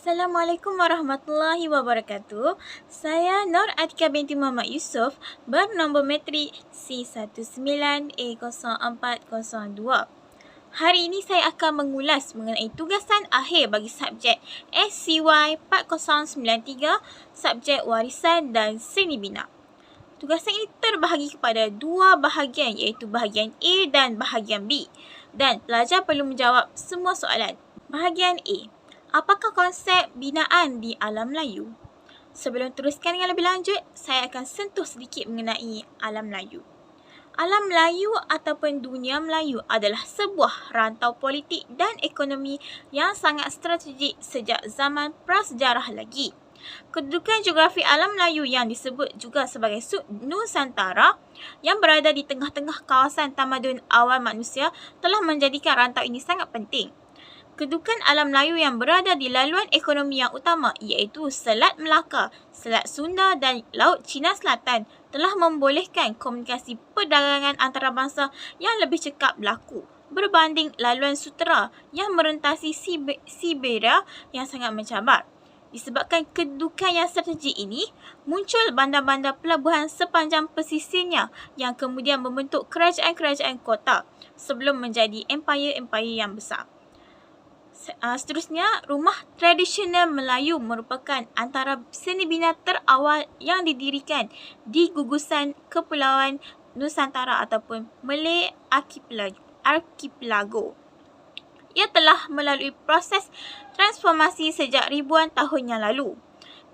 Assalamualaikum warahmatullahi wabarakatuh. Saya Nur Atika binti Muhammad Yusof bernombor matrik C19A0402. Hari ini saya akan mengulas mengenai tugasan akhir bagi subjek SCY 4093, subjek warisan dan seni bina. Tugasan ini terbahagi kepada dua bahagian iaitu bahagian A dan bahagian B dan pelajar perlu menjawab semua soalan. Bahagian A. Apakah konsep binaan di alam Melayu? Sebelum teruskan dengan lebih lanjut, saya akan sentuh sedikit mengenai alam Melayu. Alam Melayu ataupun dunia Melayu adalah sebuah rantau politik dan ekonomi yang sangat strategik sejak zaman prasejarah lagi. Kedudukan geografi alam Melayu yang disebut juga sebagai Nusantara yang berada di tengah-tengah kawasan tamadun awal manusia telah menjadikan rantau ini sangat penting. Kedudukan alam Melayu yang berada di laluan ekonomi yang utama iaitu Selat Melaka, Selat Sunda dan Laut Cina Selatan telah membolehkan komunikasi perdagangan antarabangsa yang lebih cekap berlaku berbanding laluan sutera yang merentasi Siberia yang sangat mencabar. Disebabkan kedudukan yang strategik ini, muncul bandar-bandar pelabuhan sepanjang pesisirnya yang kemudian membentuk kerajaan-kerajaan kota sebelum menjadi empayar-empayar yang besar. Seterusnya, rumah tradisional Melayu merupakan antara seni bina terawal yang didirikan di gugusan Kepulauan Nusantara ataupun Malay Archipelago. Ia telah melalui proses transformasi sejak ribuan tahun yang lalu.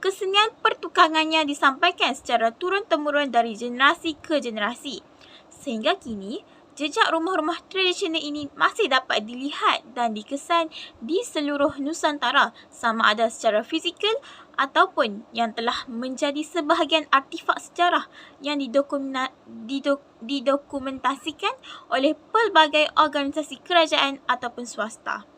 Kesenian pertukangannya disampaikan secara turun-temurun dari generasi ke generasi. Sehingga kini, jejak rumah-rumah tradisional ini masih dapat dilihat dan dikesan di seluruh Nusantara sama ada secara fizikal ataupun yang telah menjadi sebahagian artifak sejarah yang didokumentasikan oleh pelbagai organisasi kerajaan ataupun swasta.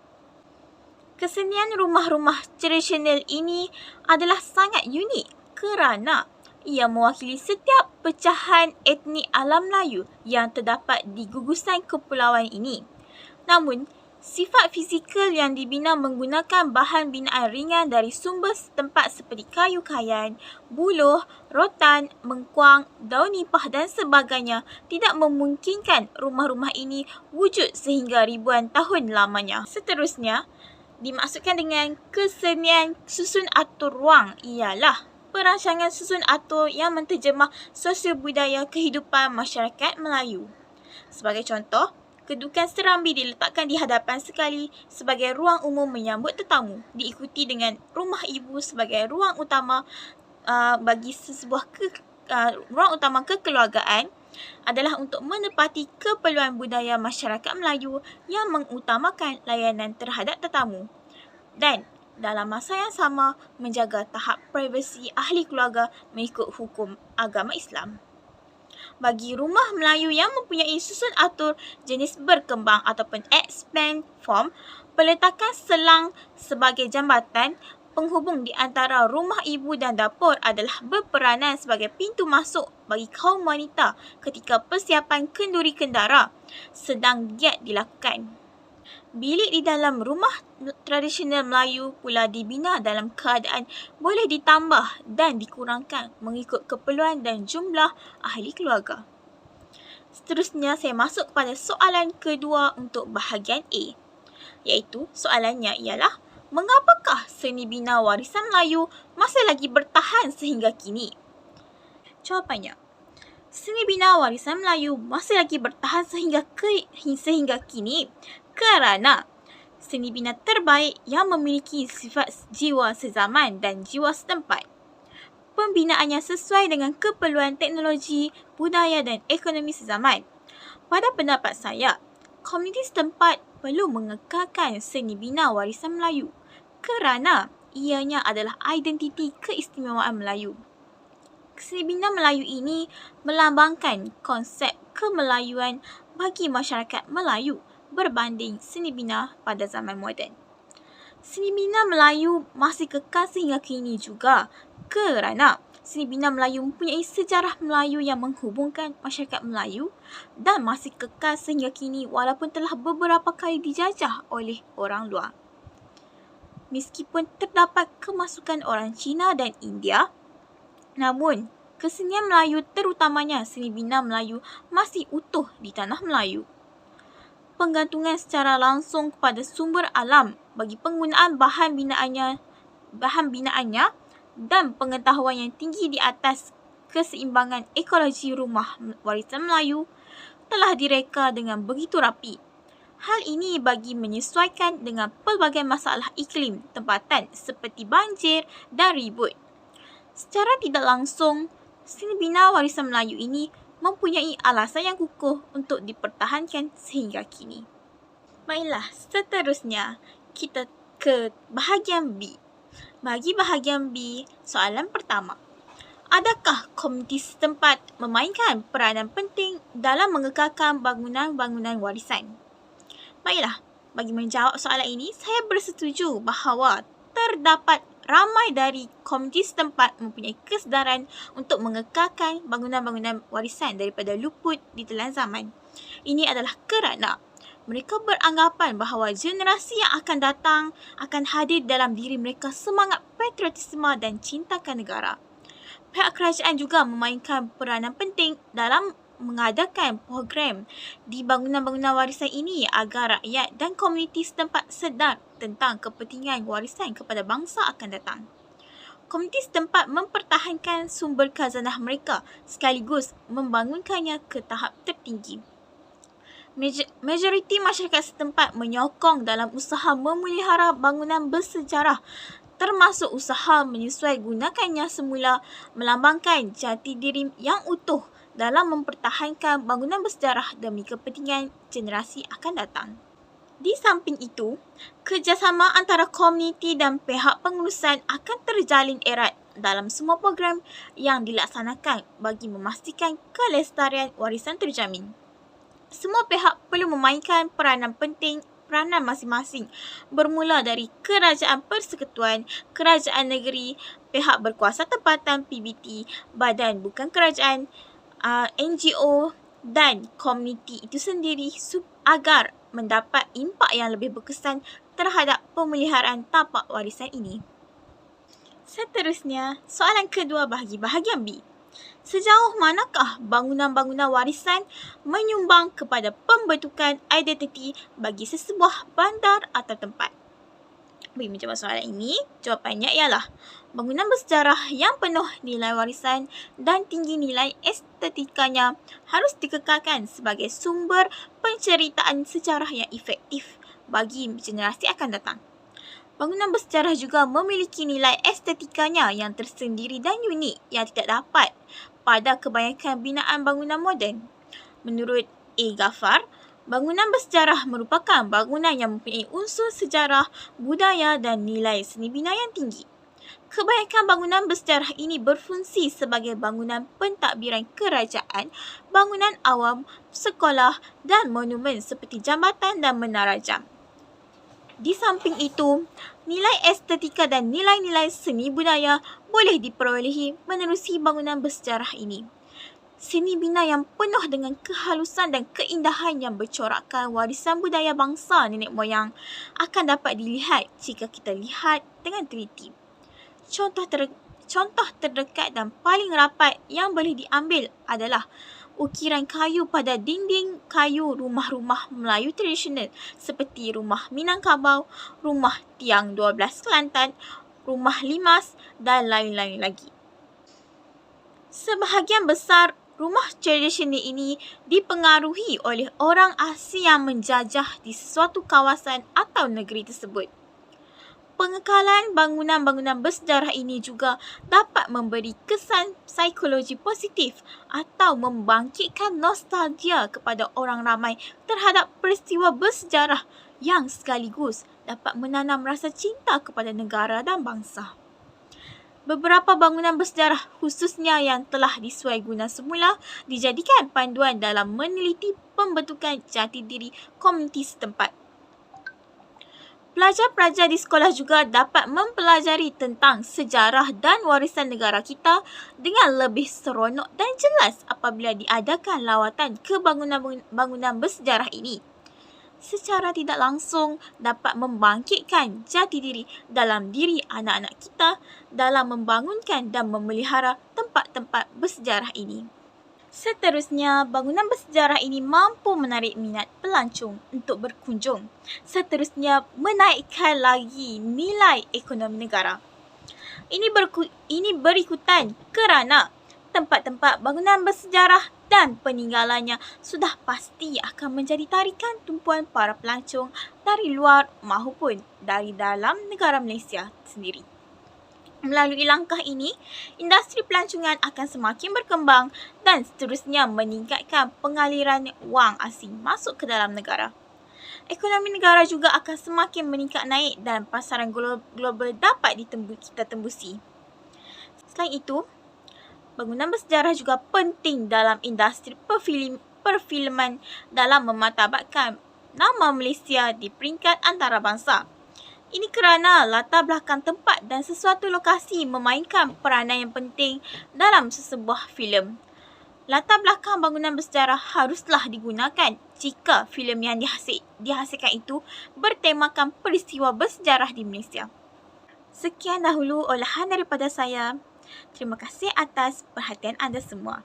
Kesenian rumah-rumah tradisional ini adalah sangat unik kerana ia mewakili setiap pecahan etnik alam Melayu yang terdapat di gugusan kepulauan ini. Namun, sifat fizikal yang dibina menggunakan bahan binaan ringan dari sumber setempat seperti kayu kayan, buluh, rotan, mengkuang, daun nipah dan sebagainya tidak memungkinkan rumah-rumah ini wujud sehingga ribuan tahun lamanya. Seterusnya, dimaksudkan dengan kesenian susun atur ruang ialah perancangan susun atur yang menterjemah sosio budaya kehidupan masyarakat Melayu. Sebagai contoh, kedudukan serambi diletakkan di hadapan sekali sebagai ruang umum menyambut tetamu, diikuti dengan rumah ibu sebagai ruang utama bagi ruang utama kekeluargaan adalah untuk menepati keperluan budaya masyarakat Melayu yang mengutamakan layanan terhadap tetamu. Dan dalam masa yang sama, menjaga tahap privasi ahli keluarga mengikut hukum agama Islam. Bagi rumah Melayu yang mempunyai susun atur jenis berkembang ataupun expand form, peletakan selang sebagai jambatan penghubung di antara rumah ibu dan dapur adalah berperanan sebagai pintu masuk bagi kaum wanita ketika persiapan kenduri kendara sedang giat dilakukan. Bilik di dalam rumah tradisional Melayu pula dibina dalam keadaan boleh ditambah dan dikurangkan mengikut keperluan dan jumlah ahli keluarga. Seterusnya, saya masuk kepada soalan kedua untuk bahagian A, iaitu soalannya ialah mengapakah seni bina warisan Melayu masih lagi bertahan sehingga kini? Jawapannya, seni bina warisan Melayu masih lagi bertahan sehingga kini kerana seni bina terbaik yang memiliki sifat jiwa sezaman dan jiwa setempat. Pembinaannya sesuai dengan keperluan teknologi, budaya dan ekonomi sezaman. Pada pendapat saya, komuniti setempat perlu mengekalkan seni bina warisan Melayu kerana ianya adalah identiti keistimewaan Melayu. Seni bina Melayu ini melambangkan konsep kemelayuan bagi masyarakat Melayu berbanding seni bina pada zaman moden. Seni bina Melayu masih kekal sehingga kini juga kerana seni bina Melayu mempunyai sejarah Melayu yang menghubungkan masyarakat Melayu dan masih kekal sehingga kini walaupun telah beberapa kali dijajah oleh orang luar. Meskipun terdapat kemasukan orang Cina dan India, namun kesenian Melayu terutamanya seni bina Melayu masih utuh di tanah Melayu. Penggantungan secara langsung kepada sumber alam bagi penggunaan bahan binaannya dan pengetahuan yang tinggi di atas keseimbangan ekologi rumah warisan Melayu telah direka dengan begitu rapi. Hal ini bagi menyesuaikan dengan pelbagai masalah iklim tempatan seperti banjir dan ribut. Secara tidak langsung, seni bina warisan Melayu ini mempunyai alasan yang kukuh untuk dipertahankan sehingga kini. Baiklah, seterusnya kita ke bahagian B. Bagi bahagian B, soalan pertama. Adakah komuniti setempat memainkan peranan penting dalam mengekalkan bangunan-bangunan warisan? Baiklah, bagi menjawab soalan ini, saya bersetuju bahawa terdapat ramai dari komuniti setempat mempunyai kesedaran untuk mengekalkan bangunan-bangunan warisan daripada luput di telan zaman. Ini adalah kerana mereka beranggapan bahawa generasi yang akan datang akan hadir dalam diri mereka semangat patriotisme dan cintakan negara. Pihak kerajaan juga memainkan peranan penting dalam mengadakan program di bangunan-bangunan warisan ini agar rakyat dan komuniti setempat sedar tentang kepentingan warisan kepada bangsa akan datang. Komuniti setempat mempertahankan sumber khazanah mereka sekaligus membangunkannya ke tahap tertinggi. Majoriti masyarakat setempat menyokong dalam usaha memelihara bangunan bersejarah termasuk usaha menyesuai gunakannya semula melambangkan jati diri yang utuh dalam mempertahankan bangunan bersejarah demi kepentingan generasi akan datang. Di samping itu, kerjasama antara komuniti dan pihak pengurusan akan terjalin erat dalam semua program yang dilaksanakan bagi memastikan kelestarian warisan terjamin. Semua pihak perlu memainkan peranan masing-masing bermula dari kerajaan persekutuan, kerajaan negeri, pihak berkuasa tempatan PBT, badan bukan kerajaan, NGO dan komuniti itu sendiri agar mendapat impak yang lebih berkesan terhadap pemeliharaan tapak warisan ini. Seterusnya, soalan kedua bagi bahagian B. Sejauh manakah bangunan-bangunan warisan menyumbang kepada pembentukan identiti bagi sesebuah bandar atau tempat? Bagi menjawab soalan ini, jawapannya ialah bangunan bersejarah yang penuh nilai warisan dan tinggi nilai estetikanya harus dikekalkan sebagai sumber penceritaan sejarah yang efektif bagi generasi akan datang. Bangunan bersejarah juga memiliki nilai estetikanya yang tersendiri dan unik yang tidak dapat pada kebanyakan binaan bangunan moden. Menurut A. Ghaffar, bangunan bersejarah merupakan bangunan yang mempunyai unsur sejarah, budaya dan nilai seni bina yang tinggi. Kebanyakan bangunan bersejarah ini berfungsi sebagai bangunan pentadbiran kerajaan, bangunan awam, sekolah dan monumen seperti jambatan dan menara jam. Di samping itu, nilai estetika dan nilai-nilai seni budaya boleh diperolehi menerusi bangunan bersejarah ini. Seni bina yang penuh dengan kehalusan dan keindahan yang bercorakkan warisan budaya bangsa nenek moyang akan dapat dilihat jika kita lihat dengan teliti. Contoh terdekat dan paling rapat yang boleh diambil adalah ukiran kayu pada dinding kayu rumah-rumah Melayu tradisional seperti rumah Minangkabau, rumah Tiang 12 Kelantan, rumah Limas dan lain-lain lagi. Sebahagian besar rumah tradisional ini dipengaruhi oleh orang asing yang menjajah di sesuatu kawasan atau negeri tersebut. Pengekalan bangunan-bangunan bersejarah ini juga dapat memberi kesan psikologi positif atau membangkitkan nostalgia kepada orang ramai terhadap peristiwa bersejarah yang sekaligus dapat menanam rasa cinta kepada negara dan bangsa. Beberapa bangunan bersejarah khususnya yang telah disuai guna semula dijadikan panduan dalam meneliti pembentukan jati diri komuniti setempat. Pelajar-pelajar di sekolah juga dapat mempelajari tentang sejarah dan warisan negara kita dengan lebih seronok dan jelas apabila diadakan lawatan ke bangunan-bangunan bersejarah ini. secara tidak langsung dapat membangkitkan jati diri dalam diri anak-anak kita dalam membangunkan dan memelihara tempat-tempat bersejarah ini. Seterusnya, bangunan bersejarah ini mampu menarik minat pelancong untuk berkunjung. Seterusnya, menaikkan lagi nilai ekonomi negara. Ini berikutan kerana tempat-tempat bangunan bersejarah dan peninggalannya sudah pasti akan menjadi tarikan tumpuan para pelancong dari luar maupun dari dalam negara Malaysia sendiri. Melalui langkah ini, industri pelancongan akan semakin berkembang dan seterusnya meningkatkan pengaliran wang asing masuk ke dalam negara. Ekonomi negara juga akan semakin meningkat naik dan pasaran global dapat kita tembusi. Selain itu, bangunan bersejarah juga penting dalam industri perfilman dalam memartabatkan nama Malaysia di peringkat antarabangsa. Ini kerana latar belakang tempat dan sesuatu lokasi memainkan peranan yang penting dalam sesebuah filem. Latar belakang bangunan bersejarah haruslah digunakan jika filem yang dihasilkan itu bertemakan peristiwa bersejarah di Malaysia. Sekian dahulu olahan daripada saya. Terima kasih atas perhatian anda semua.